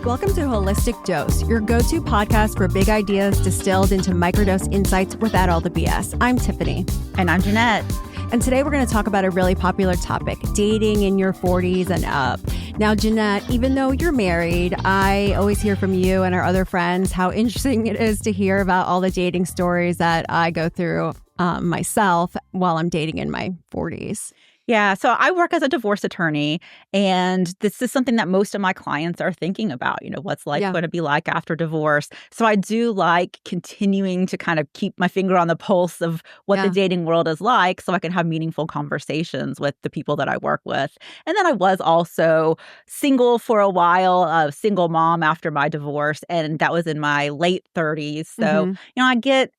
Welcome to Holistic Dose, your go-to podcast for big ideas distilled into microdose insights without all the BS. I'm Tiffany. And I'm Jeanette. And today we're going to talk about a really popular topic, dating in your 40s and up. Now, Jeanette, even though you're married, I always hear from you and our other friends how interesting it is to hear about all the dating stories that I go through myself while I'm dating in my 40s. Yeah, so I work as a divorce attorney, and this is something that most of my clients are thinking about, what's life going to be like after divorce. So I do like continuing to kind of keep my finger on the pulse of what the dating world is like so I can have meaningful conversations with the people that I work with. And then I was also single for a while, a single mom after my divorce, and that was in my late 30s. So, I get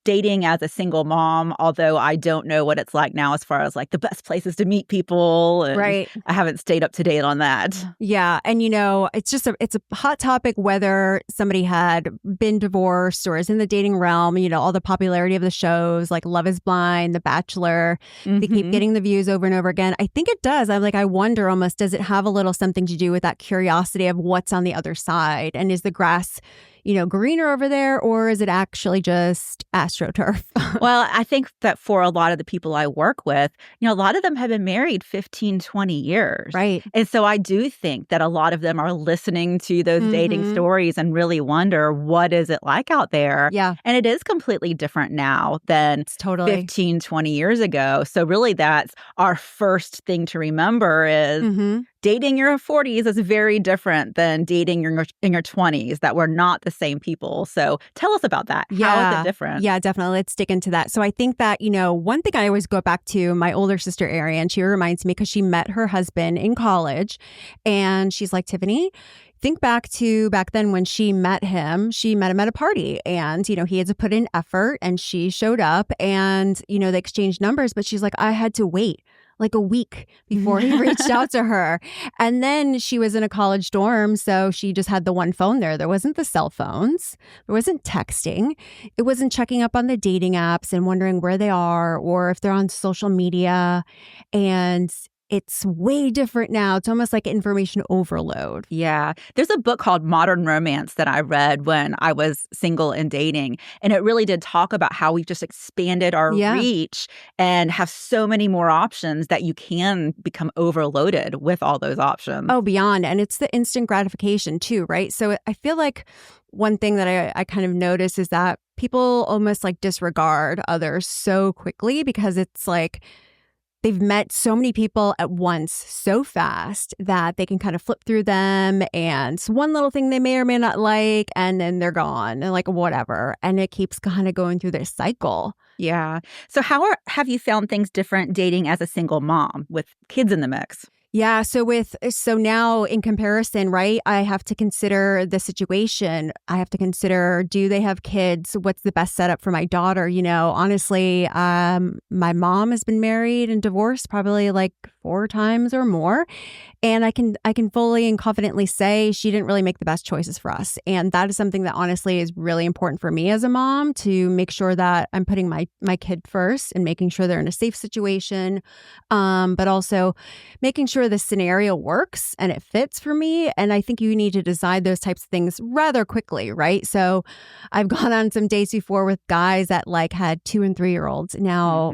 dating as a single mom, although I don't know what it's like now as far as like the best places to meet people. And I haven't stayed up to date on that. Yeah. And, it's a hot topic whether somebody had been divorced or is in the dating realm, all the popularity of the shows like Love is Blind, The Bachelor, they keep getting the views over and over again. I think it does. I wonder almost, does it have a little something to do with that curiosity of what's on the other side? And is the grass greener over there, or is it actually just AstroTurf? Well, I think that for a lot of the people I work with, a lot of them have been married 15, 20 years. Right. And so I do think that a lot of them are listening to those dating stories and really wonder, what is it like out there? Yeah. And it is completely different now than 15, 20 years ago. So really that's our first thing to remember is dating in your 40s is very different than dating in your 20s, that we're not the same people. So tell us about that. How is it different? Yeah, definitely. Let's dig into that. So I think that, one thing I always go back to, my older sister, Arian, she reminds me because she met her husband in college and she's like, Tiffany, think back then when she met him at a party and, he had to put in effort and she showed up and, they exchanged numbers, but she's like, I had to wait like a week before he reached out to her. And then she was in a college dorm, so she just had the one phone there. There wasn't the cell phones. There wasn't texting. It wasn't checking up on the dating apps and wondering where they are or if they're on social media. And it's way different now. It's almost like information overload. Yeah. There's a book called Modern Romance that I read when I was single and dating. And it really did talk about how we've just expanded our reach and have so many more options that you can become overloaded with all those options. Oh, beyond. And it's the instant gratification too, right? So I feel like one thing that I kind of notice is that people almost like disregard others so quickly because it's like they've met so many people at once so fast that they can kind of flip through them and one little thing they may or may not like, and then they're gone and like whatever. And it keeps kind of going through this cycle. Yeah. So have you found things different dating as a single mom with kids in the mix? Yeah. So now in comparison, right, I have to consider the situation. I have to consider, do they have kids? What's the best setup for my daughter? Honestly, my mom has been married and divorced probably like 4 times or more. And I can fully and confidently say she didn't really make the best choices for us. And that is something that honestly is really important for me as a mom, to make sure that I'm putting my kid first and making sure they're in a safe situation. But also making sure the scenario works and it fits for me. And I think you need to decide those types of things rather quickly, right? So I've gone on some dates before with guys that like had 2 and 3-year-olds. Now,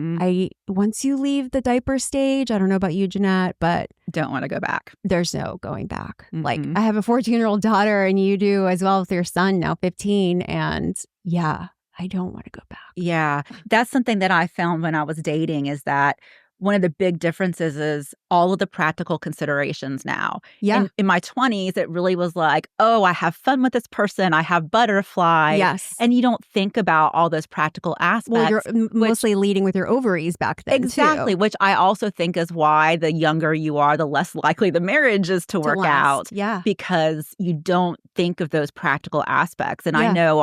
once you leave the diaper stage, I don't know about you, Jeanette, but don't want to go back. There's no going back. Like I have a 14-year-old daughter and you do as well with your son, now 15. And yeah, I don't want to go back. Yeah, that's something that I found when I was dating, is that one of the big differences is all of the practical considerations now. Yeah. In my 20s, it really was like, oh, I have fun with this person. I have butterflies. Yes. And you don't think about all those practical aspects. Well, you're mostly leading with your ovaries back then, exactly, too. Which I also think is why the younger you are, the less likely the marriage is to work out. Yeah. Because you don't think of those practical aspects. And I know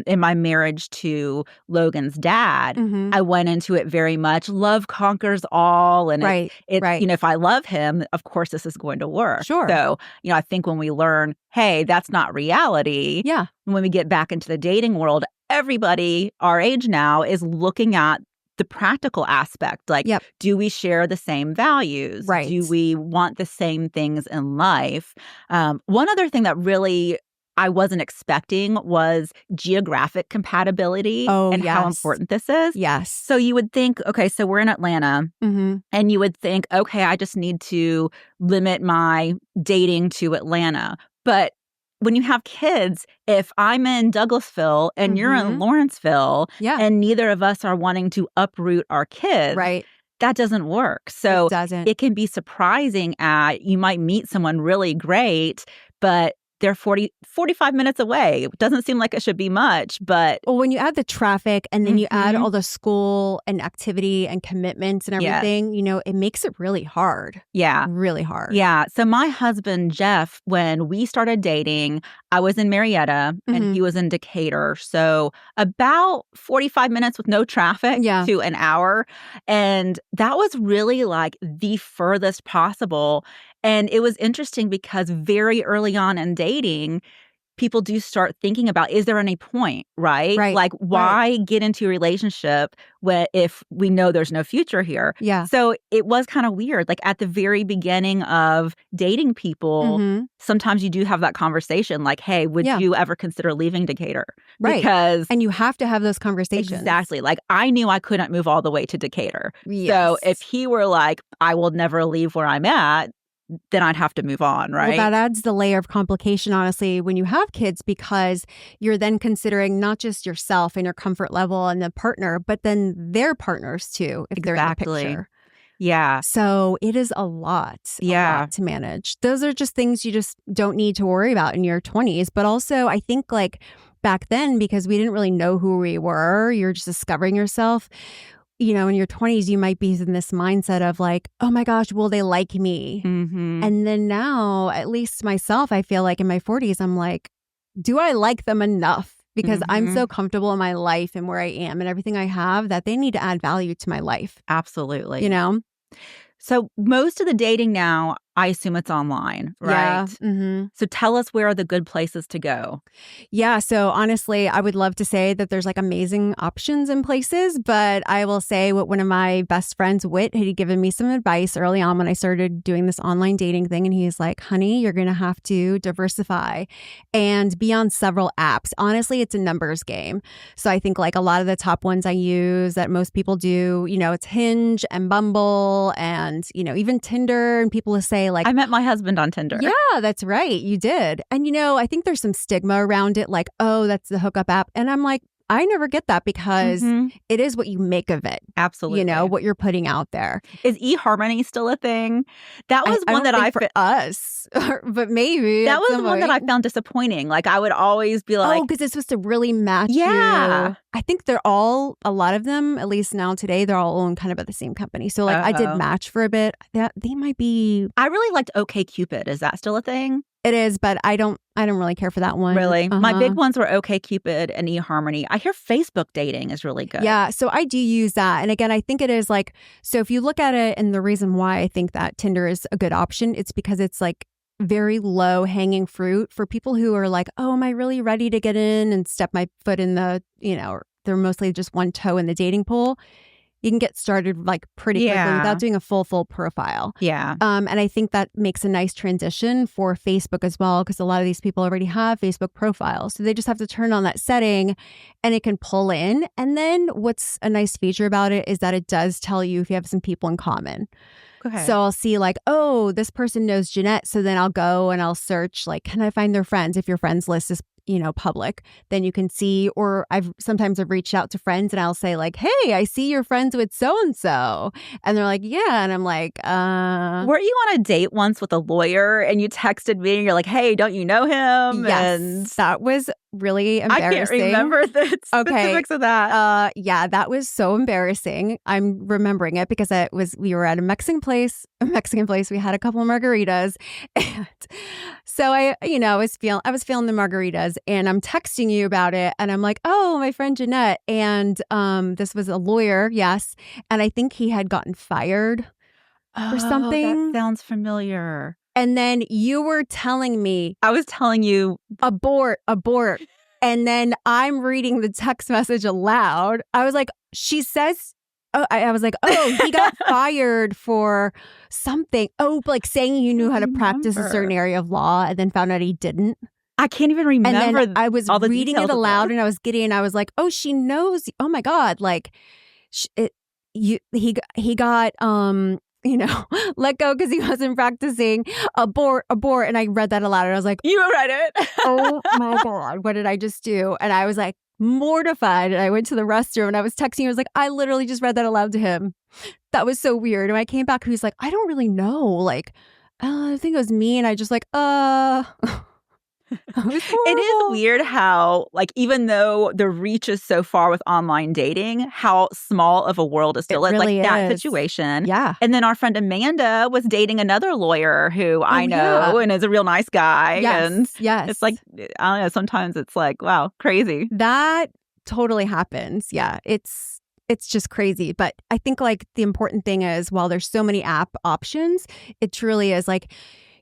in my marriage to Logan's dad, I went into it very much, love conquers all. And it's if I love him, of course, this is going to work. Sure. So, I think when we learn, hey, that's not reality. Yeah. When we get back into the dating world, everybody our age now is looking at the practical aspect. Like, Yep. do we share the same values? Right. Do we want the same things in life? One other thing that really I wasn't expecting was geographic compatibility Oh, and how yes. important this is. Yes. So you would think, okay, so we're in Atlanta, and you would think, okay, I just need to limit my dating to Atlanta. But when you have kids, if I'm in Douglasville and you're in Lawrenceville, Yeah. and neither of us are wanting to uproot our kids, Right. that doesn't work. So It doesn't. it can be surprising you might meet someone really great, but they're 45 minutes away. It doesn't seem like it should be much, but Well, when you add the traffic and then you add all the school and activity and commitments and everything, it makes it really hard. Yeah. Really hard. Yeah. So my husband, Jeff, when we started dating, I was in Marietta and he was in Decatur. So about 45 minutes with no traffic to an hour. And that was really like the furthest possible. And it was interesting because very early on in dating, people do start thinking about, is there any point, right? Right. Like, why get into a relationship if we know there's no future here? Yeah. So it was kind of weird. Like, at the very beginning of dating people, sometimes you do have that conversation like, hey, would you ever consider leaving Decatur? Right. Because and you have to have those conversations. Exactly. Like, I knew I couldn't move all the way to Decatur. Yes. So if he were like, I will never leave where I'm at, then I'd have to move on, right? Well, that adds the layer of complication, honestly, when you have kids, because you're then considering not just yourself and your comfort level and the partner, but then their partners too, if they're in the picture. Yeah. So it is a lot to manage. Those are just things you just don't need to worry about in your 20s. But also, I think like back then, because we didn't really know who we were, you're just discovering yourself. In your 20s, you might be in this mindset of like, oh my gosh, will they like me? And then now, at least myself, I feel like in my 40s, I'm like, do I like them enough? Because I'm so comfortable in my life and where I am and everything I have that they need to add value to my life. Absolutely. So most of the dating now, I assume it's online, right? Yeah. So tell us, where are the good places to go? Yeah. So honestly, I would love to say that there's like amazing options and places, but I will say what one of my best friends, Whit, had given me some advice early on when I started doing this online dating thing. And he's like, honey, you're going to have to diversify and be on several apps. Honestly, it's a numbers game. So I think like a lot of the top ones I use that most people do, it's Hinge and Bumble and, even Tinder, and people will say, like, I met my husband on Tinder. Yeah, that's right. You did. And, I think there's some stigma around it, like, oh, that's the hookup app. And I'm like, I never get that because it is what you make of it. Absolutely. What you're putting out there. Is eHarmony still a thing? That was one that for us, but maybe. That was one that I found disappointing. Like, I would always be like, oh, because it's supposed to really match you. I think a lot of them, at least now today, they're all owned kind of by the same company. So like I did Match for a bit. They might be. I really liked OkCupid. Is that still a thing? It is, but I don't really care for that one. Really? My big ones were OkCupid and eHarmony. I hear Facebook dating is really good. Yeah, so I do use that. And again, I think it is like, so if you look at it, and the reason why I think that Tinder is a good option, it's because it's like very low hanging fruit for people who are like, oh, am I really ready to get in and step my foot in the, they're mostly just one toe in the dating pool. You can get started like pretty quickly without doing a full profile. Yeah. And I think that makes a nice transition for Facebook as well, because a lot of these people already have Facebook profiles. So they just have to turn on that setting and it can pull in. And then what's a nice feature about it is that it does tell you if you have some people in common. Okay. So I'll see like, oh, this person knows Jeanette. So then I'll go and I'll search like, can I find their friends? If your friends list is public, then you can see, or I've reached out to friends and I'll say like, hey, I see you're friends with so-and-so. And they're like, yeah. And I'm like, were you on a date once with a lawyer and you texted me and you're like, hey, don't you know him? Yes. And that was really embarrassing. I can't remember the specifics of that. Yeah, that was so embarrassing. I'm remembering it because we were at a Mexican place. We had a couple of margaritas. And so I was feeling the margaritas and I'm texting you about it. And I'm like, oh, my friend Jeanette. And this was a lawyer. Yes. And I think he had gotten fired for something. That sounds familiar. And then you were telling me. I was telling you. Abort. And then I'm reading the text message aloud. I was like, she says I was like, oh, he got fired for something. Oh, like saying you knew how to practice a certain area of law and then found out he didn't. I can't even And remember then I was all the reading details it of aloud this. and I was like, oh, she knows. Oh my God. Like he got, let go because he wasn't practicing abort. And I read that aloud and I was like, you read it. oh my God, what did I just do? And I was like mortified. And I went to the restroom and I was texting. I was like, I literally just read that aloud to him. That was so weird. And I came back, he was like, I don't really know. Like, I think it was me. And I just like, It is weird how, like, even though the reach is so far with online dating, how small of a world it still is. Really like that is. situation. Yeah. And then our friend Amanda was dating another lawyer who I know and is a real nice guy. Yes. And yes. it's like, I don't know, sometimes it's like, wow, crazy. That totally happens. Yeah. It's just crazy. But I think like the important thing is while there's so many app options, it truly is like,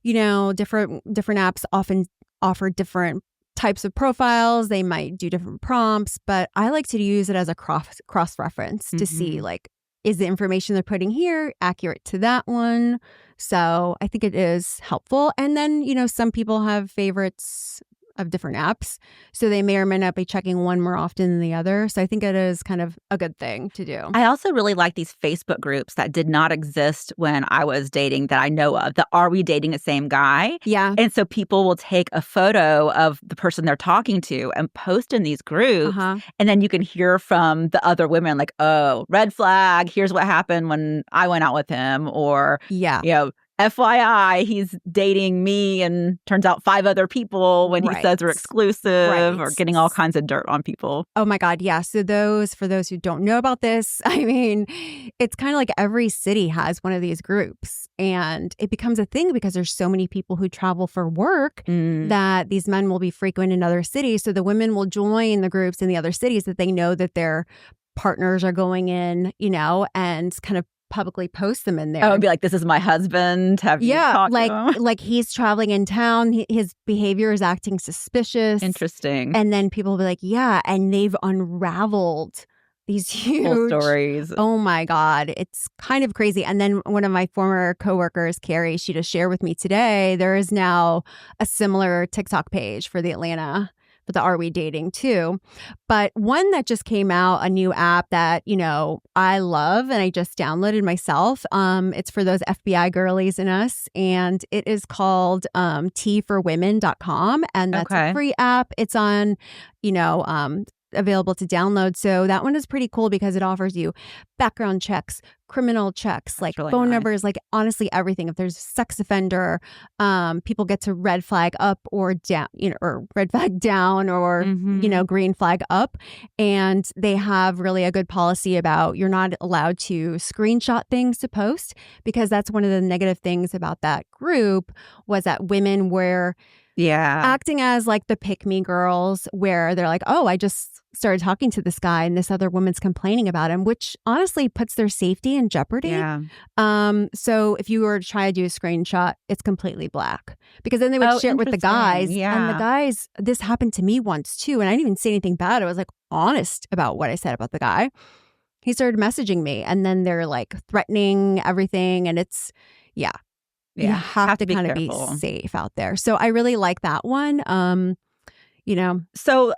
different apps often offer different types of profiles. They might do different prompts, but I like to use it as a cross reference to see like, is the information they're putting here accurate to that one? So I think it is helpful. And then, some people have favorites of different apps. So they may or may not be checking one more often than the other. So I think it is kind of a good thing to do. I also really like these Facebook groups that did not exist when I was dating that I know of. The Are We Dating the Same Guy? Yeah. And so people will take a photo of the person they're talking to and post in these groups. And then you can hear from the other women like, oh, red flag. Here's what happened when I went out with him. Or, FYI, he's dating me and turns out 5 other people when he says we're exclusive or getting all kinds of dirt on people. Oh my God. Yeah. So for those who don't know about this, I mean, it's kind of like every city has one of these groups and it becomes a thing because there's so many people who travel for work that these men will be frequent in other cities. So the women will join the groups in the other cities that they know that their partners are going in, and kind of publicly post them in there. Oh, and be like, this is my husband. Have you talked to him? Like he's traveling in town. His behavior is acting suspicious. Interesting. And then people will be like, yeah. And they've unraveled these huge full stories. Oh my God. It's kind of crazy. And then one of my former coworkers, Carrie, she just shared with me today, there is now a similar TikTok page for the Are We Dating too. But one that just came out, a new app that, I love and I just downloaded myself. It's for those FBI girlies in us. And it is called TeaForWomen.com. And that's a free app. It's on, available to download. So that one is pretty cool because it offers you background checks, criminal checks, like really phone numbers, like honestly everything. If there's a sex offender, people get to red flag up or down, or red flag down or, green flag up. And they have really a good policy about you're not allowed to screenshot things to post because that's one of the negative things about that group was that women were acting as like the pick-me girls where they're like, oh, I just started talking to this guy and this other woman's complaining about him, which honestly puts their safety in jeopardy. Yeah. So if you were to try to do a screenshot, it's completely black because then they would share it with the guys. Yeah. And the guys, this happened to me once too. And I didn't even say anything bad. I was like honest about what I said about the guy. He started messaging me and then they're like threatening everything. And it's, you have to kind of be safe out there. So I really like that one. So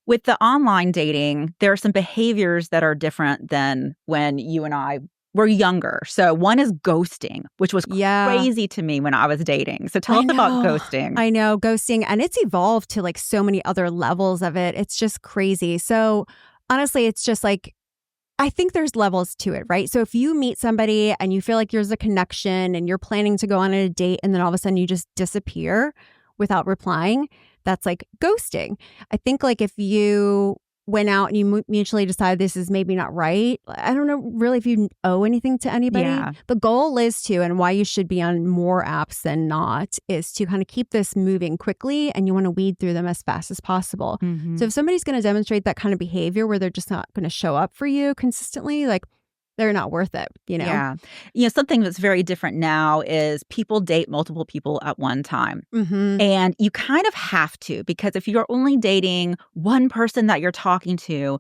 with the online dating, there are some behaviors that are different than when you and I were younger. So one is ghosting, which was crazy to me when I was dating. So tell us about ghosting. I know, ghosting. And it's evolved to like so many other levels of it. It's just crazy. So honestly, it's just like, I think there's levels to it, right? So if you meet somebody and you feel like there's a connection and you're planning to go on a date and then all of a sudden you just disappear without replying, that's like ghosting. I think like if you went out and you mutually decide this is maybe not right, I don't know really if you owe anything to anybody. Yeah. The goal is to, and why you should be on more apps than not, is to kind of keep this moving quickly and you want to weed through them as fast as possible. So if somebody's going to demonstrate that kind of behavior where they're just not going to show up for you consistently, like they're not worth it, Yeah. Something that's very different now is people date multiple people at one time. And you kind of have to, because if you're only dating one person that you're talking to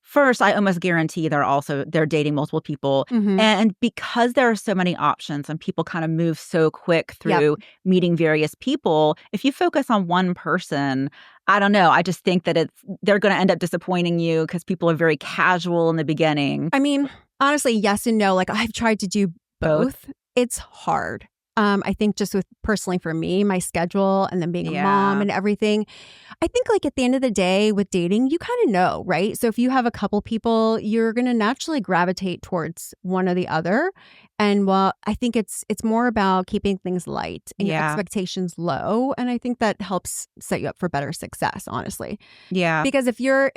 First, I almost guarantee they're dating multiple people. Mm-hmm. And because there are so many options and people kind of move so quick through meeting various people, if you focus on one person, I don't know. I just think that they're going to end up disappointing you because people are very casual in the beginning. I mean, honestly, yes and no. Like I've tried to do both. It's hard. I think just with personally for me, my schedule and then being a mom and everything, I think like at the end of the day with dating, you kind of know, right? So if you have a couple people, you're going to naturally gravitate towards one or the other. And well, I think it's more about keeping things light and your expectations low. And I think that helps set you up for better success, honestly. Yeah. Because if you're,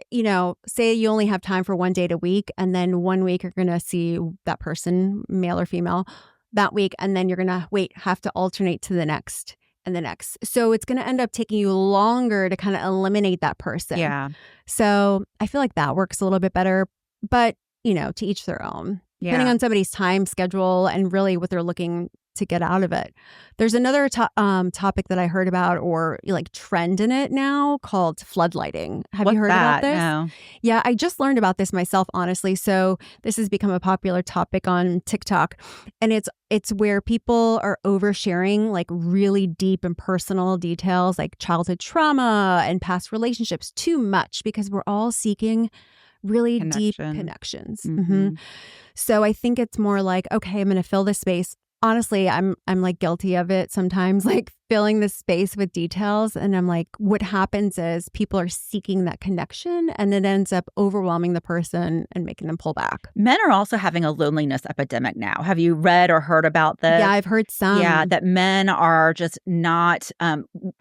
say you only have time for one date a week and then one week you're going to see that person, male or female, that week, and then you're going to have to alternate to the next and the next. So it's going to end up taking you longer to kind of eliminate that person. Yeah. So I feel like that works a little bit better, but to each their own, depending on somebody's time schedule and really what they're looking to get out of it. There's another topic that I heard about or like trend in it now called floodlighting. Have you heard about this? No. Yeah, I just learned about this myself, honestly. So this has become a popular topic on TikTok. And it's where people are oversharing like really deep and personal details like childhood trauma and past relationships too much because we're all seeking really deep connections. Mm-hmm. So I think it's more like, okay, I'm going to fill this space. Honestly, I'm like guilty of it sometimes, like filling this space with details. And I'm like, what happens is people are seeking that connection and it ends up overwhelming the person and making them pull back. Men are also having a loneliness epidemic now. Have you read or heard about this? Yeah, I've heard some. Yeah, that men are just not,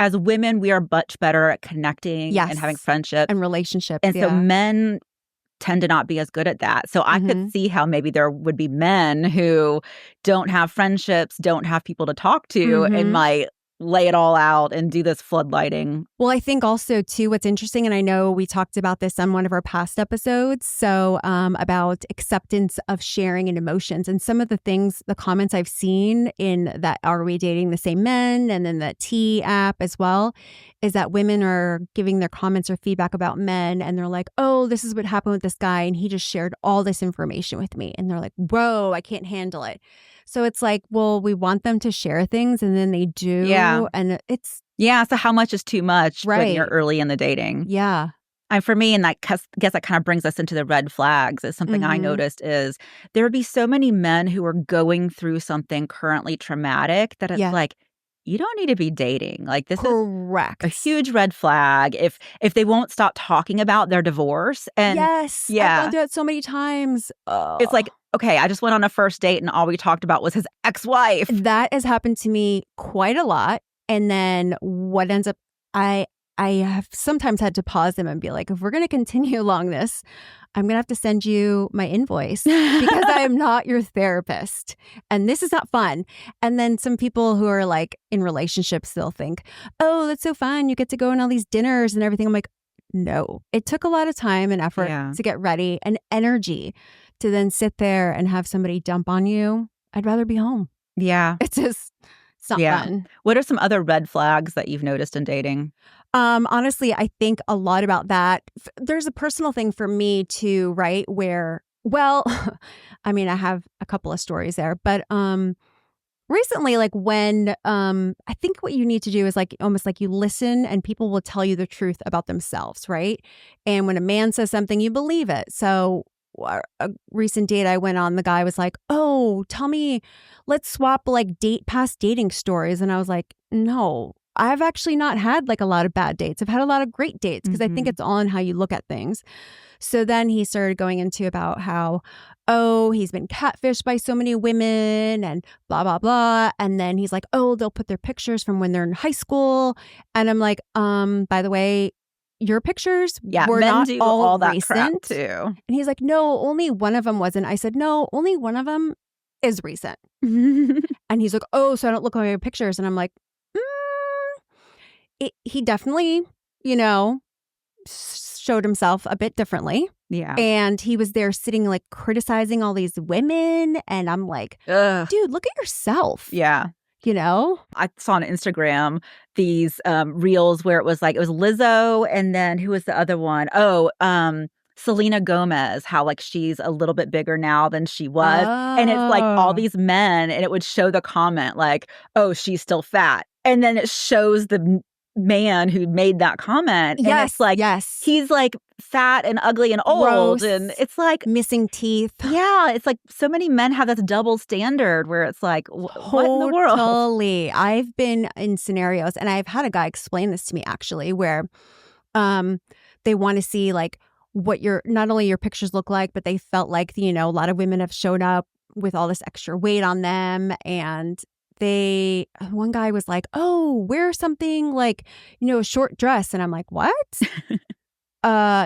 as women, we are much better at connecting and having friendships. And relationships. And so men tend to not be as good at that. So I could see how maybe there would be men who don't have friendships, don't have people to talk to, and might lay it all out and do this floodlighting. Well, I think also, too, what's interesting, and I know we talked about this on one of our past episodes, so about acceptance of sharing and emotions. And some of the comments I've seen in that Are We Dating the Same Men and then the T app as well, is that women are giving their comments or feedback about men and they're like, oh, this is what happened with this guy and he just shared all this information with me. And they're like, whoa, I can't handle it. So it's like, well, we want them to share things and then they do. Yeah. And it's... Yeah. So how much is too much when you're early in the dating? Yeah. And for me, and I guess that kind of brings us into the red flags, is something I noticed is there would be so many men who are going through something currently traumatic that it's like, you don't need to be dating. Like this is a huge red flag if they won't stop talking about their divorce. And I've gone through it so many times. It's like, okay, I just went on a first date and all we talked about was his ex-wife. That has happened to me quite a lot. And then what ends up, I have sometimes had to pause them and be like, if we're going to continue along this, I'm going to have to send you my invoice because I am not your therapist. And this is not fun. And then some people who are like in relationships, they'll think, oh, that's so fun. You get to go on all these dinners and everything. I'm like, no, it took a lot of time and effort to get ready and energy to then sit there and have somebody dump on you. I'd rather be home. Yeah. It's just... It's not fun. What are some other red flags that you've noticed in dating? Honestly, I think a lot about that. There's a personal thing for me too, right? Where, well, I mean, I have a couple of stories there, but recently, like when I think what you need to do is like almost like you listen and people will tell you the truth about themselves, right? And when a man says something, you believe it. So a recent date I went on, the guy was like, oh, tell me, let's swap like past dating stories. And I was like, no, I've actually not had like a lot of bad dates. I've had a lot of great dates because I think it's all in how you look at things. So then he started going into about how, oh, he's been catfished by so many women and blah, blah, blah. And then he's like, oh, they'll put their pictures from when they're in high school. And I'm like, by the way, your pictures were men not do all that recent. crap too. And he's like, no, only one of them wasn't. I said, no, only one of them is recent. And he's like, oh, so I don't look like my pictures. And I'm like, he definitely, showed himself a bit differently. Yeah. And he was there sitting like criticizing all these women. And I'm like, dude, look at yourself. Yeah. I saw on Instagram these reels where it was Lizzo and then who was the other one? Selena Gomez, how like she's a little bit bigger now than she was. And it's like all Oh. these men, and it would show the comment like, oh, she's still fat. And then it shows the man who made that comment. And it's Yes, like, yes. he's like fat and ugly and old. Gross. And it's like, Missing teeth. yeah, it's like so many men have this double standard where it's like, what in the world? Totally. I've been in scenarios, and I've had a guy explain this to me actually, where they want to see like what your not only your pictures look like, but they felt like, a lot of women have showed up with all this extra weight on them, and one guy was like, "Oh, wear something like, a short dress." And I'm like, "What?"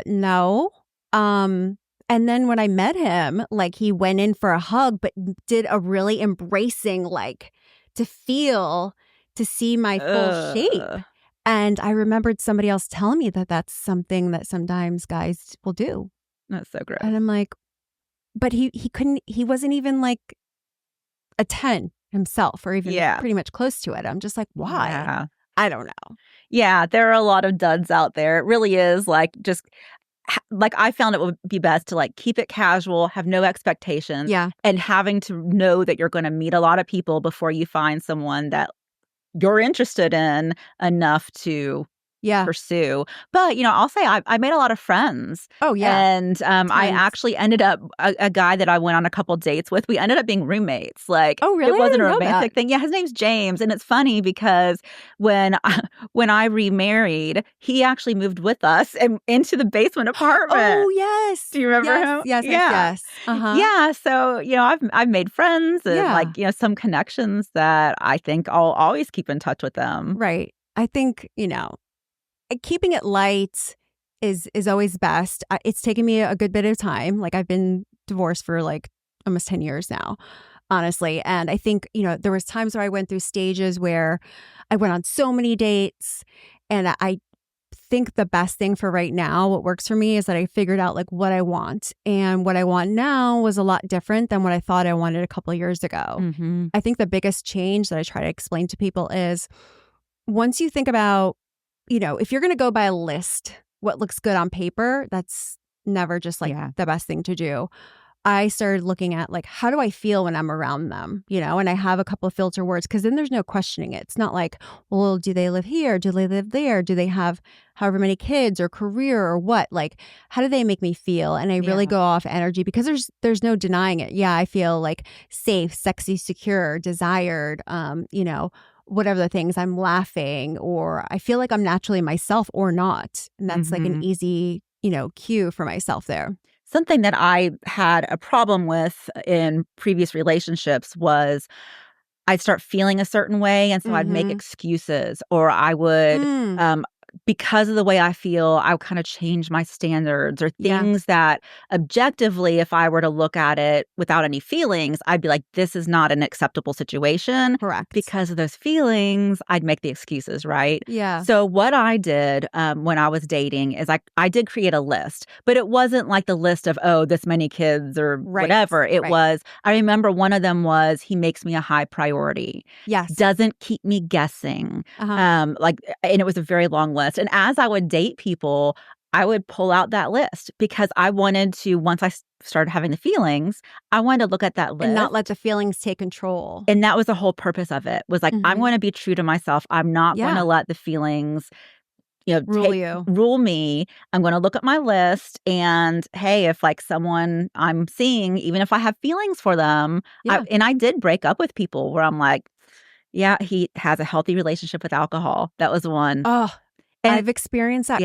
No. And then when I met him, like he went in for a hug, but did a really embracing, like to see my full shape. Ugh. And I remembered somebody else telling me that that's something that sometimes guys will do. That's so gross. And I'm like, but he wasn't even like a 10 himself, or even pretty much close to it. I'm just like, why? Yeah. I don't know. Yeah, there are a lot of duds out there. It really is like just like I found it would be best to like keep it casual, have no expectations, Yeah. and having to know that you're going to meet a lot of people before you find someone that you're interested in enough to pursue. But, I'll say I made a lot of friends. Oh, yeah. And I actually ended up, a guy that I went on a couple dates with, we ended up being roommates. Like, oh, really? It wasn't a romantic thing. Yeah, his name's James. And it's funny because when I remarried, he actually moved with us and into the basement apartment. Oh, yes. Do you remember him? Yes. Uh-huh. Yeah. So, I've made friends and like, some connections that I think I'll always keep in touch with them. Right. I think, keeping it light is always best. It's taken me a good bit of time. Like I've been divorced for like almost 10 years now, honestly. And I think, there was times where I went through stages where I went on so many dates, and I think the best thing for right now, what works for me, is that I figured out like what I want. And what I want now was a lot different than what I thought I wanted a couple of years ago. Mm-hmm. I think the biggest change that I try to explain to people is once you think about, if you're going to go by a list, what looks good on paper, that's never just like the best thing to do. I started looking at like, how do I feel when I'm around them, and I have a couple of filter words, because then there's no questioning it. It's not like, well, do they live here? Do they live there? Do they have however many kids or career or what? Like, how do they make me feel? And I really go off energy, because there's no denying it. Yeah, I feel like safe, sexy, secure, desired, whatever the things, I'm laughing, or I feel like I'm naturally myself or not. And that's like an easy, cue for myself there. Something that I had a problem with in previous relationships was I'd start feeling a certain way, and so I'd make excuses, or I would, because of the way I feel, I would kind of change my standards, or things that objectively, if I were to look at it without any feelings, I'd be like, this is not an acceptable situation. Correct. Because of those feelings, I'd make the excuses, right? Yeah. So what I did when I was dating is I did create a list, but it wasn't like the list of, oh, this many kids or whatever. It was, I remember one of them was, he makes me a high priority. Yes. Doesn't keep me guessing. And it was a very long list. And as I would date people, I would pull out that list, because I wanted to, once I started having the feelings, I wanted to look at that list. And not let the feelings take control. And that was the whole purpose of it, was like, I'm going to be true to myself. I'm not going to let the feelings rule me. I'm going to look at my list, and hey, if like someone I'm seeing, even if I have feelings for them, and I did break up with people where I'm like, yeah, he has a healthy relationship with alcohol. That was one. Oh, and I've experienced that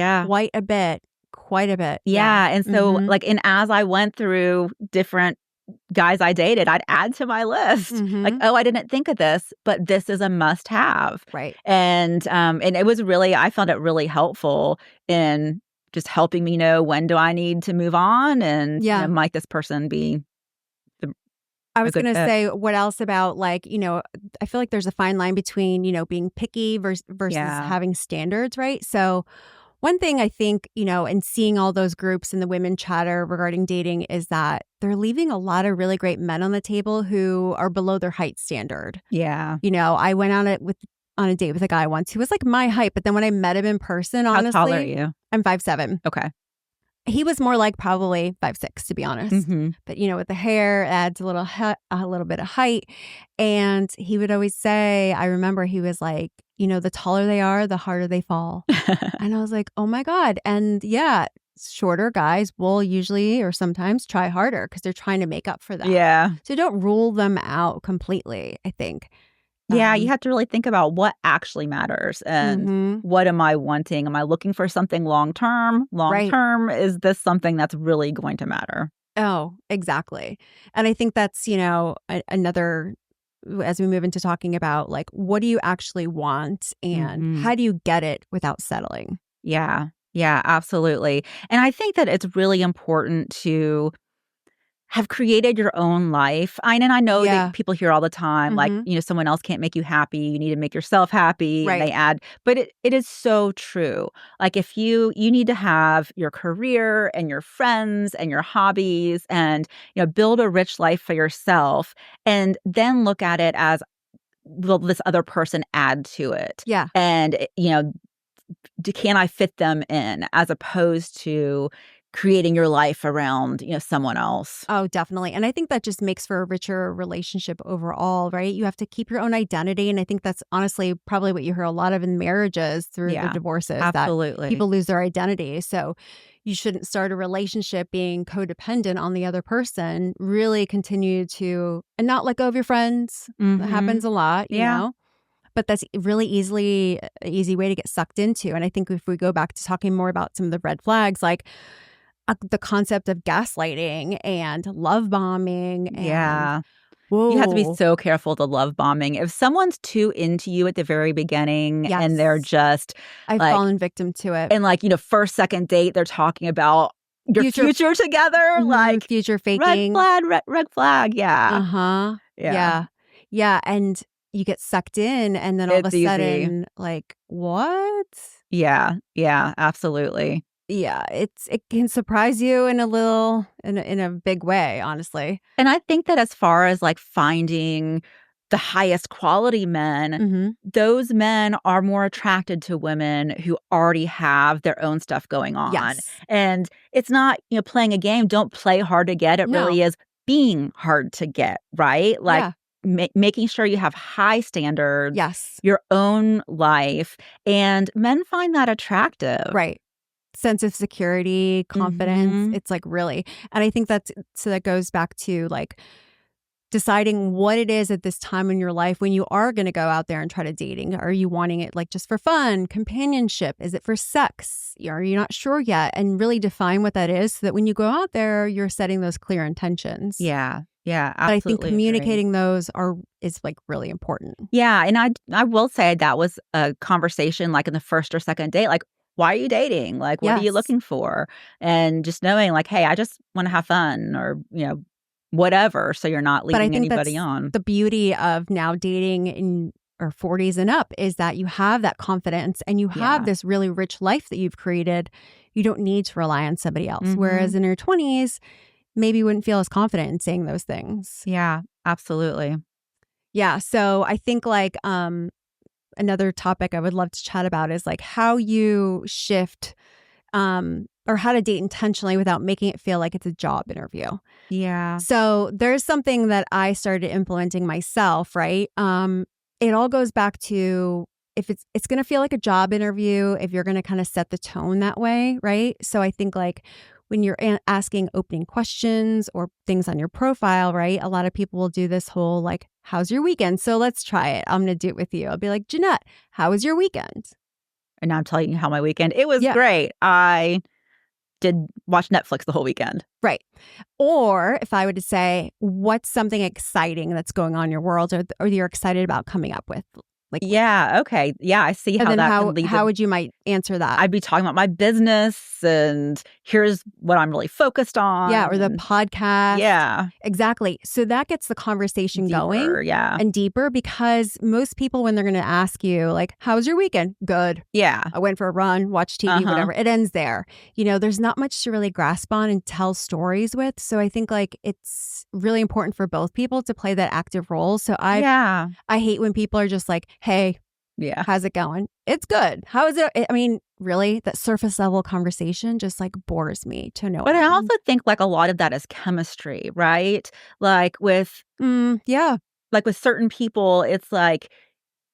quite a bit. Yeah. And so like, and as I went through different guys I dated, I'd add to my list. Like, oh, I didn't think of this, but this is a must have. Right. And it was really, I found it really helpful in just helping me know, when do I need to move on, and might this person be I was going to say, what else about like, I feel like there's a fine line between, being picky versus having standards, right? So one thing I think, and seeing all those groups and the women chatter regarding dating, is that they're leaving a lot of really great men on the table who are below their height standard. Yeah. I went on a date with a guy once who was like my height, but then when I met him in person, honestly. How tall are you? I'm 5'7". Okay. He was more like probably 5'6", to be honest. Mhm. But, with the hair adds a little bit of height. And he would always say, I remember he was like, the taller they are, the harder they fall. And I was like, oh my God. And yeah, shorter guys will usually or sometimes try harder because they're trying to make up for that. Yeah. So don't rule them out completely, I think. Yeah, you have to really think about what actually matters and Mhm. what am I wanting? Am I looking for something long term? Long Right. term, is this something that's really going to matter? Oh, exactly. And I think that's, another, as we move into talking about like, what do you actually want and Mhm. how do you get it without settling? Yeah. Yeah, absolutely. And I think that it's really important to have created your own life. And I know that Yeah. people hear all the time, like, Hmm. someone else can't make you happy. You need to make yourself happy. And Right. they add, but it is so true. Like if you need to have your career and your friends and your hobbies and, build a rich life for yourself and then look at it as, will this other person add to it? Yeah. And, can I fit them in as opposed to creating your life around, someone else? Oh, definitely. And I think that just makes for a richer relationship overall, right? You have to keep your own identity. And I think that's honestly probably what you hear a lot of in marriages through the Yeah, divorces, that absolutely. people lose their identity. So you shouldn't start a relationship being codependent on the other person. Really continue to, and not let go of your friends. That happens Mhm. a lot, Yeah. But that's really easy way to get sucked into. And I think if we go back to talking more about some of the red flags, like the concept of gaslighting and love bombing and Yeah. You have to be whoa, so careful with the love bombing. If someone's too into you at the very beginning and they're yes, just I've like fallen victim to it. and like, first, second date, they're talking about your Future, future together, like future red faking. flag, red flag. Yeah. Uh-huh. Yeah. Yeah. Yeah. And you get sucked in and then all of a It's easy. sudden, like, what? Yeah. Yeah, absolutely. Yeah, it can surprise you in a big way, honestly. And I think that as far as, like, finding the highest quality men, Mhm. those men are more attracted to women who already have their own stuff going on. Yes. And it's not, playing a game, don't play hard to get, it No. really is being hard to get, right? Like, Yeah. making sure you have high standards, Yes. your own life, and men find that attractive. Right. Sense of security, confidence. Mhm. It's like really, and I think that goes back to like deciding what it is at this time in your life when you are going to go out there and try to dating. Are you wanting it like just for fun, companionship? Is it for sex? Are you not sure yet? And really define what that is so that when you go out there, you're setting those clear intentions. Yeah. Yeah, But I think absolutely agree. communicating those is like really important. Yeah, and I will say that was a conversation, like, in the first or second date, like, "Why are you dating? Like, what are you Yes. looking for?" And just knowing, like, "Hey, I just wanna have fun," or, whatever, so you're not But I leading think anybody that's on. the beauty of now dating in or 40s and up is that you have that confidence and you have Yeah. this really rich life that you've created. You don't need to rely on somebody else. Whereas Mhm. in your 20s, maybe you wouldn't feel as confident in saying those things. Yeah, absolutely. Yeah. So I think like another topic I would love to chat about is like how you shift or how to date intentionally without making it feel like it's a job interview. Yeah. So there's something that I started implementing myself, right? It all goes back to if it's going to feel like a job interview if you're going to kind of set the tone that way, right? So I think like when you're asking opening questions or things on your profile, right? A lot of people will do this whole like, how's your weekend? So let's try it. I'm going to do it with you. I'll be like, Jeanette, how was your weekend? And now I'm telling you how my weekend it was Yeah. great. I did watch Netflix the whole weekend. Right. Or if I were to say, what's something exciting that's going on in your world or you're excited about coming up with? Like, Yeah, okay. Yeah, I see and how then that can lead how to would you might answer that? I'd be talking about my business and here's what I'm really focused Yeah, on or the and podcast. yeah, Exactly. So that gets the conversation going deeper, yeah. and deeper because most people, when they're going to ask you, like, how was your weekend? Good. Yeah. I went for a run, watched TV, Uh-huh. whatever. It ends there. There's not much to really grasp on and tell stories with. So I think like it's really important for both people to play that active role. So Yeah. I hate when people are just like, hey, Yeah. How's it going? It's good. How is it? I mean, really, that surface level conversation just like bores me to no But I end. also think, like, a lot of that is chemistry, right? Like, with Yeah. certain people, it's like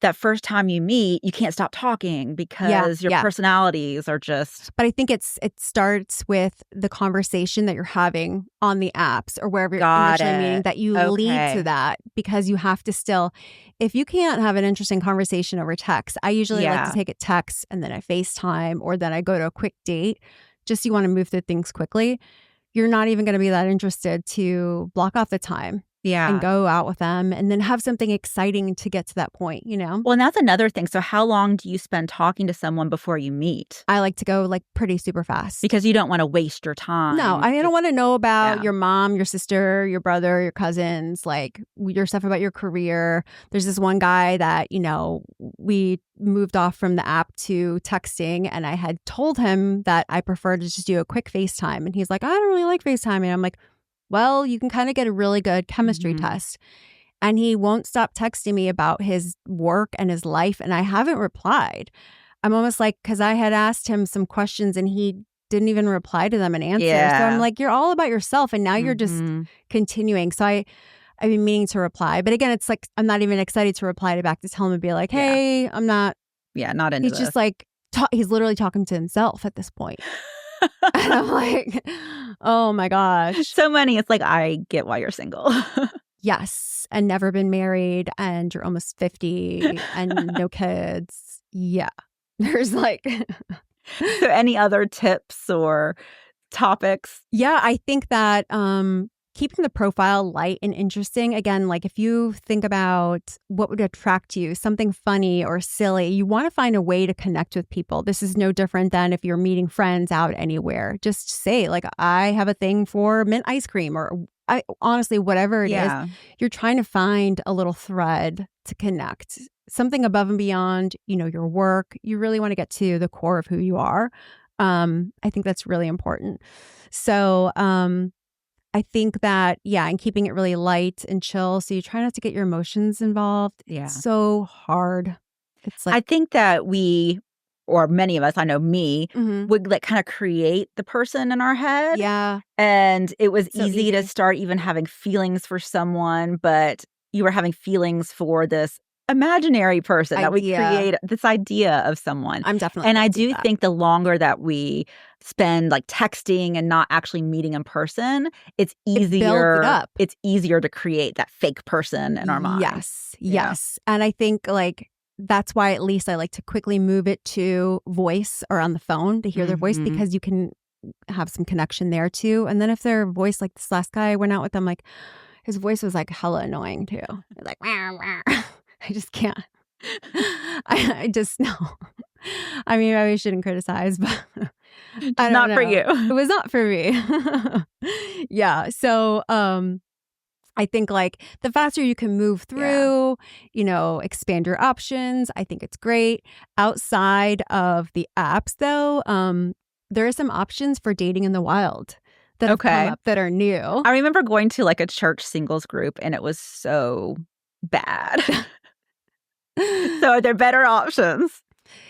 that first time you meet, you can't stop talking Yeah. because your Yeah. personalities are just But I think it starts with the conversation that you're having on the apps or wherever you're got initially meeting, it. that you lead to Okay. that, because you have to still, if you can't have an interesting conversation over text, I usually like to Yeah. take a text and then I FaceTime, or then I go to a quick date. Just, you want to move through things quickly. You're not even going to be that interested to block off the time and Yeah. go out with them and then have something exciting to get to that point, you know? Well, and that's another thing. So how long do you spend talking to someone before you meet? I like to go like pretty super fast. Because you don't wanna waste your No, time. I don't Just want to know about yeah. your mom, your sister, your brother, your cousins, like your stuff about your career. There's this one guy that, we moved off from the app to texting, and I had told him that I prefer to just do a quick FaceTime. And he's like, I don't really like FaceTime. And I'm like, well, you can kind of get a really good chemistry Mhm. test. And he won't stop texting me about his work and his life. And I haven't replied. I'm almost like, because I had asked him some questions and he didn't even reply to them and answer. So I'm Yeah. like, you're all about yourself. And now you're just Mhm. continuing. So I've been meaning to reply. But again, it's like, I'm not even excited to reply to back to tell him and be like, Yeah. hey, I'm not. Yeah, not into He's this. just like, he's literally talking to himself at this point. And I'm like, oh my gosh. So many, it's like, I get why you're single. Yes. And never been married. And you're almost 50 and no kids. Yeah. There's like, So any other tips or topics? yeah, I think that keeping the profile light and interesting, again, like if you think about what would attract you, something funny or silly, you want to find a way to connect with people. This is no different than if you're meeting friends out anywhere. Just say, like, I have a thing for mint ice cream, or honestly, whatever it is, Yeah. you're trying to find a little thread to connect. Something above and beyond, your work. You really want to get to the core of who you are. I think that's really important. So, I think that, yeah, and keeping it really light and chill. So you try not to get your emotions involved. It's Yeah. so hard. It's like, I think that we, or many of us, I know me, mhm. would, like, kinda create the person in our head, Yeah, and it was so easy to easy. start even having feelings for someone, but you were having feelings for this imaginary person that we Idea. create, this idea of someone. I'm definitely And I guilty of do that. think the longer that we spend, like, texting and not actually meeting in person, It builds it up. it's easier to create that fake person in our mind. Yes, Yeah. yes. And I think like that's why at least I like to quickly move it to voice or on the phone to hear their voice, Mhm. because you can have some connection there too. And then if their voice, like this last guy I went out with, I'm like, his voice was like hella annoying too. Like, "Meow, meow." I just can't. I just no. I mean, I shouldn't criticize, but I Just don't not for know. you. It was not for me. Yeah. So, I think like the faster you can move Yeah. through, expand your options. I think it's great. Outside of the apps, though, there are some options for dating in the wild that have come Okay. up that are new. I remember going to, like, a church singles group, and it was so bad. So are there better options?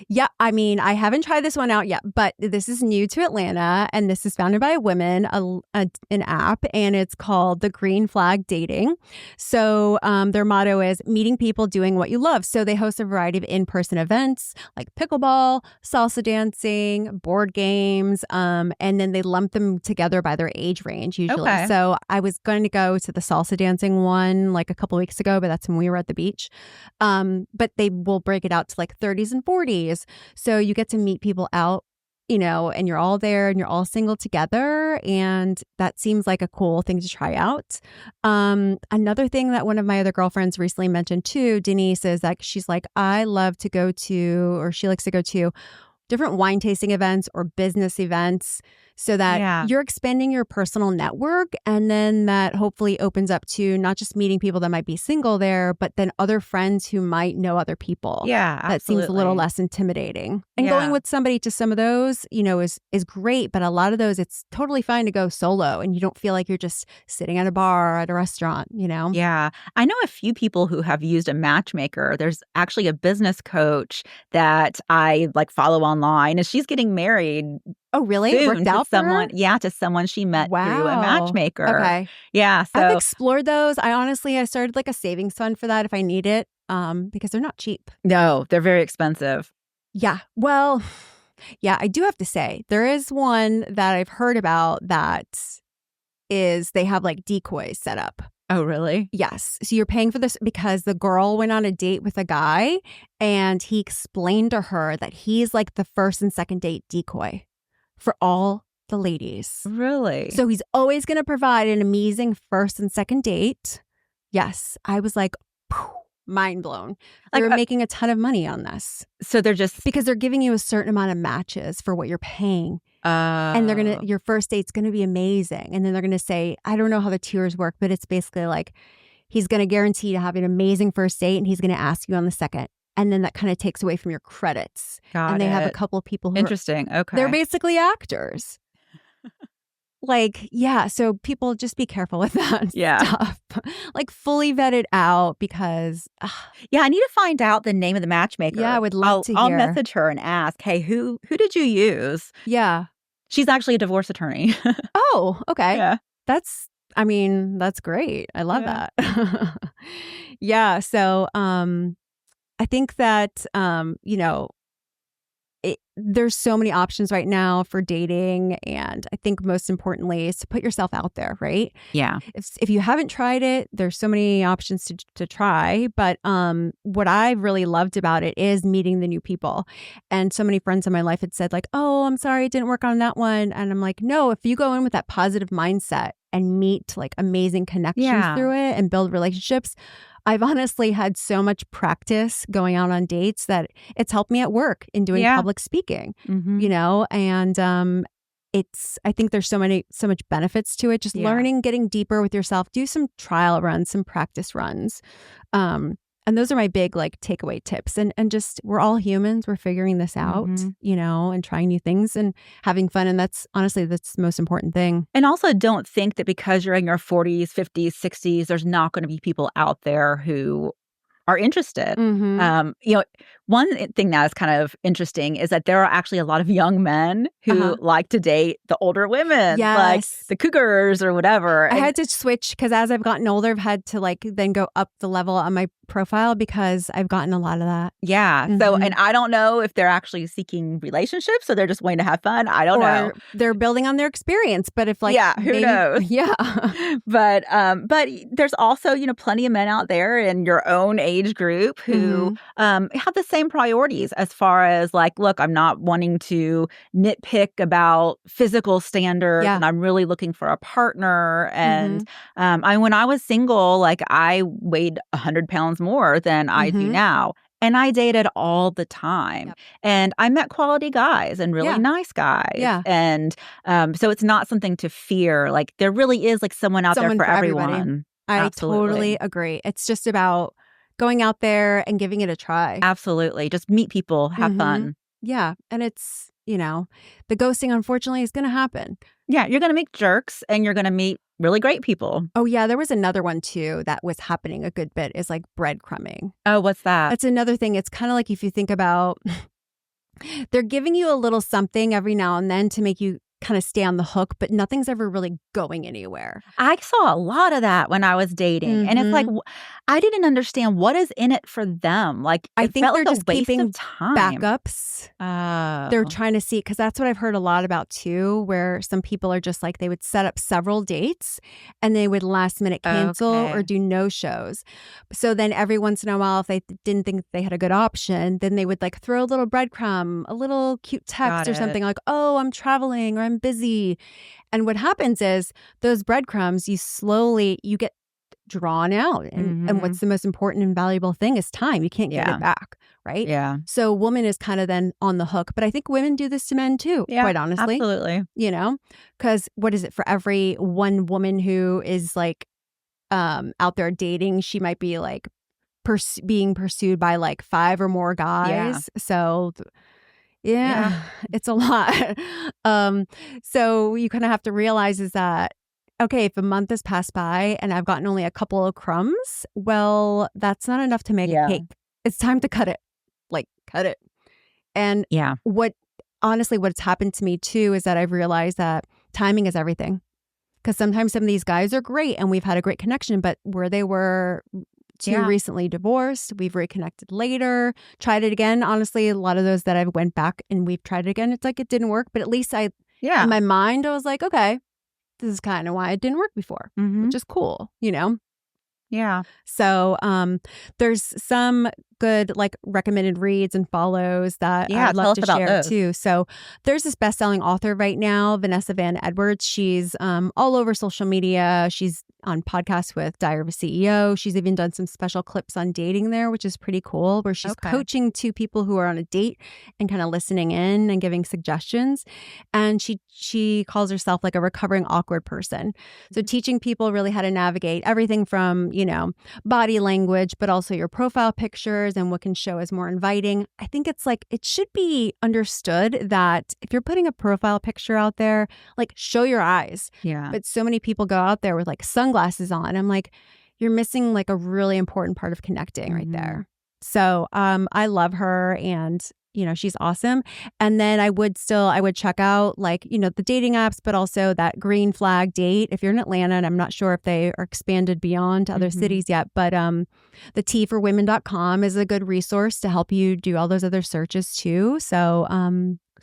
Yeah, I mean, I haven't tried this one out yet, but this is new to Atlanta, and this is founded by women, an app, and it's called the Green Flag Dating. So their motto is meeting people doing what you love. So they host a variety of in-person events like pickleball, salsa dancing, board games, and then they lump them together by their age range usually. Okay. So I was going to go to the salsa dancing one like a couple weeks ago, but that's when we were at the beach. But they will break it out to like 30s and 40s. So you get to meet people out, and you're all there and you're all single together. And that seems like a cool thing to try out. Another thing that one of my other girlfriends recently mentioned too, Denise, is that she's like, I love to go to, or she likes to go to different wine tasting events or business events so that you're expanding your personal network. And then that hopefully opens up to not just meeting people that might be single there, but then other friends who might know other people. Yeah, absolutely. That seems a little less intimidating. And going with somebody to some of those, is great. But a lot of those, it's totally fine to go solo and you don't feel like you're just sitting at a bar or at a restaurant, Yeah. I know a few people who have used a matchmaker. There's actually a business coach that I follow online, and she's getting married. Oh, really? It worked out for her? Yeah, to someone she met through a matchmaker. Okay. Yeah. So I've explored those. I started a savings fund for that if I need it, because they're not cheap. No, they're very expensive. Yeah. Well, yeah, I do have to say, there is one that I've heard about that is they have decoys set up. Oh, really? Yes. So you're paying for this because the girl went on a date with a guy and he explained to her that he's the first and second date decoy for all the ladies. Really? So he's always going to provide an amazing first and second date. Yes. I was mind blown. They're making a ton of money on this. So they're just... Because they're giving you a certain amount of matches for what you're paying. And your first date's going to be amazing. And then they're going to say, I don't know how the tiers work, but it's basically he's going to guarantee to have an amazing first date and he's going to ask you on the second. And then that kind of takes away from your credits. Got and they it. have a couple of people who Interesting. Okay. They're basically actors. So people just be careful with that stuff. Fully vetted out because... Yeah, I need to find out the name of the matchmaker. Yeah, I would love to hear. I'll message her and ask, hey, who did you use? Yeah. She's actually a divorce attorney. Oh, okay. Yeah. That's great. I love that. Yeah. So I think that, there's so many options right now for dating. And I think most importantly is to put yourself out there, right? Yeah. If you haven't tried it, there's so many options to try. But what I've really loved about it is meeting the new people. And so many friends in my life had said oh, I'm sorry, it didn't work on that one. And I'm no, if you go in with that positive mindset and meet amazing connections through it and build relationships, I've honestly had so much practice going out on dates that it's helped me at work in doing public speaking, and I think there's so much benefits to it. Just learning, getting deeper with yourself, do some trial runs, some practice runs. And those are my big takeaway tips. And just we're all humans. We're figuring this out, and trying new things and having fun. And that's the most important thing. And also don't think that because you're in your 40s, 50s, 60s, there's not going to be people out there who are interested. One thing that is kind of interesting is that there are actually a lot of young men who like to date the older women, the cougars or whatever. I had to switch because as I've gotten older, I've had to then go up the level on my profile because I've gotten a lot of that. Yeah. So, and I don't know if they're actually seeking relationships or they're just wanting to have fun. I don't know. They're building on their experience. But if who knows? Yeah. But there's also, plenty of men out there in your own age group who have the same priorities as far as look, I'm not wanting to nitpick about physical standards and I'm really looking for a partner. And when I was single, I weighed 100 pounds more than I do now. And I dated all the time. Yep. And I met quality guys and really nice guys. Yeah. And so it's not something to fear. There really is someone out there for everyone. I totally agree. It's just about going out there and giving it a try. Absolutely. Just meet people, have fun. Yeah. And it's, the ghosting, unfortunately, is going to happen. Yeah. You're going to meet jerks and you're going to meet really great people. Oh, yeah. There was another one, too, that was happening a good bit is breadcrumbing. Oh, what's that? That's another thing. It's kind of if you think about they're giving you a little something every now and then to make you kind of stay on the hook, but nothing's ever really going anywhere. I saw a lot of that when I was dating. And it's I didn't understand what is in it for them. I think they're just keeping time. Backups. They're trying to see, because that's what I've heard a lot about too, where some people are just they would set up several dates and they would last minute cancel or do no shows. So then every once in a while, if they didn't think they had a good option, then they would throw a little breadcrumb, a little cute text or something oh, I'm traveling or I'm busy. And what happens is those breadcrumbs, you get drawn out. And what's the most important and valuable thing is time. You can't get it back, right? Yeah. So woman is kind of then on the hook. But I think women do this to men too, quite honestly. Absolutely. Because what is it? For every one woman who is like out there dating, she might be like being pursued by like 5 or more guys. So it's a lot. So you kind of have to realize is that, okay, if a month has passed by and I've gotten only a couple of crumbs, well, that's not enough to make a cake. It's time to cut it. Like, cut it. And what's happened to me too is that I've realized that timing is everything. Because sometimes some of these guys are great and we've had a great connection, but where they were too recently divorced, we've reconnected later, tried it again. Honestly, a lot of those that I went back and we've tried it again, it's like it didn't work. But at least in my mind, I was like, okay, this is kind of why it didn't work before, which is cool, Yeah. So there's some good like recommended reads and follows that I'd love to share those too. So there's this best-selling author right now, Vanessa Van Edwards. She's all over social media. She's on podcasts with Diary of a CEO. She's even done some special clips on dating there, which is pretty cool, where she's coaching 2 people who are on a date and kind of listening in and giving suggestions. And she calls herself like a recovering awkward person. So teaching people really how to navigate everything from, body language, but also your profile pictures and what can show as more inviting. I think it's like, it should be understood that if you're putting a profile picture out there, like show your eyes. Yeah. But so many people go out there with like sunglasses on. I'm like, you're missing like a really important part of connecting right there. So I love her and she's awesome. And then I would check out like, the dating apps, but also that green flag date. If you're in Atlanta, and I'm not sure if they are expanded beyond to other cities yet, but the TeaForWomen.com is a good resource to help you do all those other searches too. So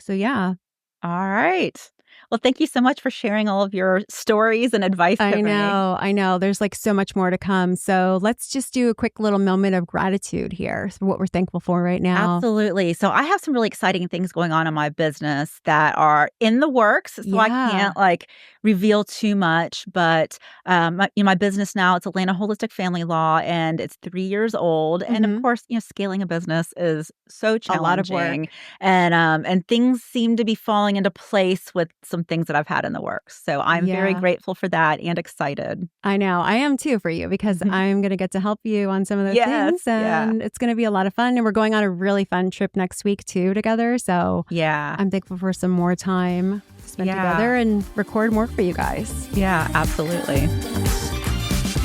yeah. All right. Well, thank you so much for sharing all of your stories and advice. I know. There's like so much more to come. So let's just do a quick little moment of gratitude here for what we're thankful for right now. Absolutely. So I have some really exciting things going on in my business that are in the works. So I can't like reveal too much, but my business now, it's Atlanta Holistic Family Law, and it's 3 years old. And of course, scaling a business is so challenging. A lot of work. And things seem to be falling into place with some things that I've had in the works. So I'm very grateful for that and excited. I know. I am too for you, because I'm going to get to help you on some of those things. And it's going to be a lot of fun. And we're going on a really fun trip next week too together. So I'm thankful for some more time to spend together and record more for you guys. Yeah, absolutely.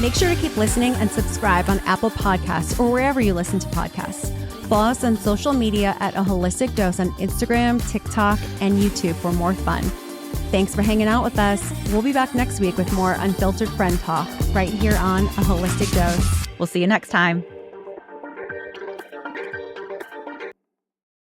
Make sure to keep listening and subscribe on Apple Podcasts or wherever you listen to podcasts. Follow us on social media at A Holistic Dose on Instagram, TikTok, and YouTube for more fun. Thanks for hanging out with us. We'll be back next week with more unfiltered friend talk right here on A Holistic Dose. We'll see you next time.